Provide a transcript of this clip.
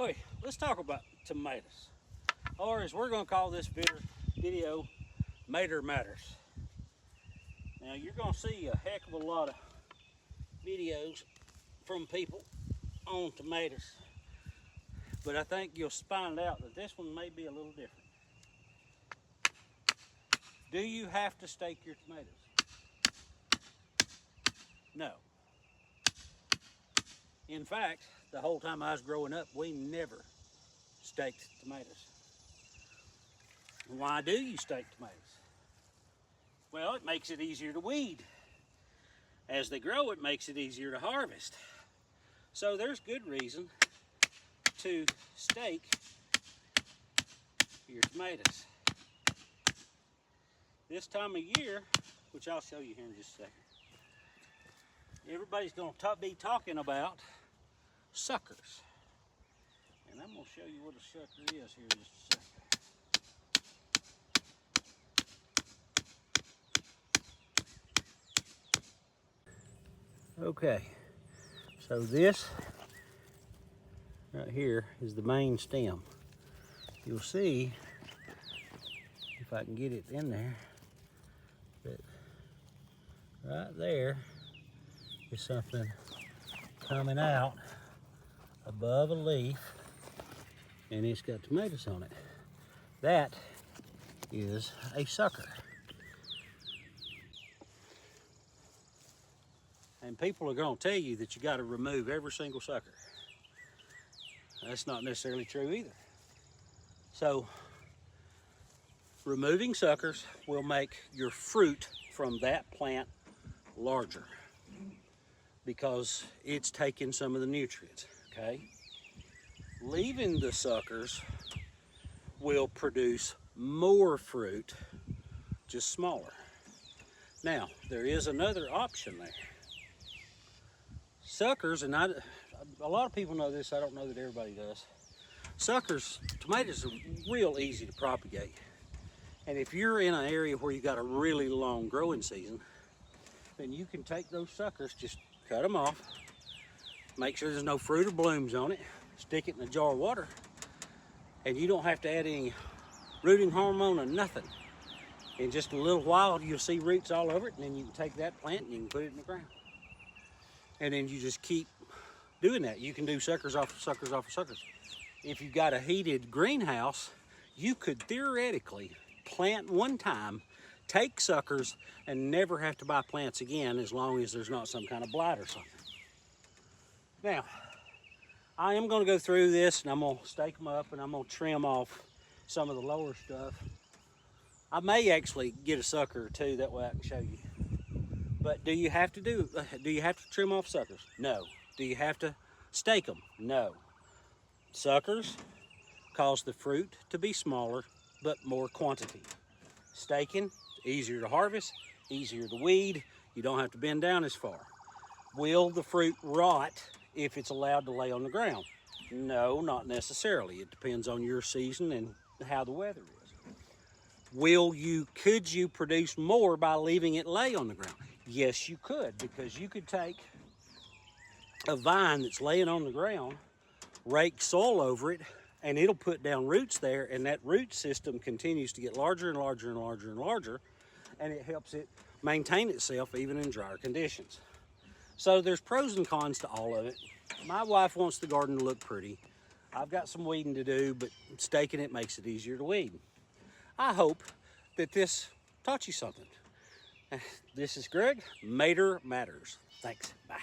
Oi, let's talk about tomatoes, or as we're going to call this video, Mater Matters. Now you're going to see a heck of a lot of videos from people on tomatoes, but I think you'll find out that this one may be a little different. Do you have to stake your tomatoes? No. In fact, the whole time I was growing up, we never staked tomatoes. Why do you stake tomatoes? Well, it makes it easier to weed. As they grow, it makes it easier to harvest. So there's good reason to stake your tomatoes. This time of year, which I'll show you here in just a second, everybody's going to be talking about suckers. And I'm going to show you what a sucker is here in just a second. Okay, so this right here is the main stem. You'll see, if I can get it in there, that right there is something coming out above a leaf, and it's got tomatoes on it. That is a sucker. And people are going to tell you that you got to remove every single sucker. That's not necessarily true either. So, removing suckers will make your fruit from that plant larger because it's taking some of the nutrients, okay? Leaving the suckers will produce more fruit, just smaller. Now, there is another option there. Suckers, and a lot of people know this, I don't know that everybody does. Suckers, tomatoes are real easy to propagate. And if you're in an area where you've got a really long growing season, then you can take those suckers, just cut them off, make sure there's no fruit or blooms on it, stick it in a jar of water, and you don't have to add any rooting hormone or nothing. In just a little while, you'll see roots all over it, and then you can take that plant and you can put it in the ground. And then you just keep doing that. You can do suckers off of suckers off of suckers. If you've got a heated greenhouse, you could theoretically plant one time, take suckers, and never have to buy plants again as long as there's not some kind of blight or something. Now, I am going to go through this and I'm going to stake them up and I'm going to trim off some of the lower stuff. I may actually get a sucker or two, that way I can show you. But do you have to trim off suckers? No. Do you have to stake them? No. Suckers cause the fruit to be smaller, but more quantity. Staking, easier to harvest, easier to weed. You don't have to bend down as far. Will the fruit rot if it's allowed to lay on the ground? No, not necessarily. It depends on your season and how the weather is. Could you produce more by leaving it lay on the ground? Yes, you could, because you could take a vine that's laying on the ground, rake soil over it, and it'll put down roots there, and that root system continues to get larger and larger and larger and larger, and it helps it maintain itself even in drier conditions. So there's pros and cons to all of it. My wife wants the garden to look pretty. I've got some weeding to do, but staking it makes it easier to weed. I hope that this taught you something. This is Greg, Mater Matters. Thanks, bye.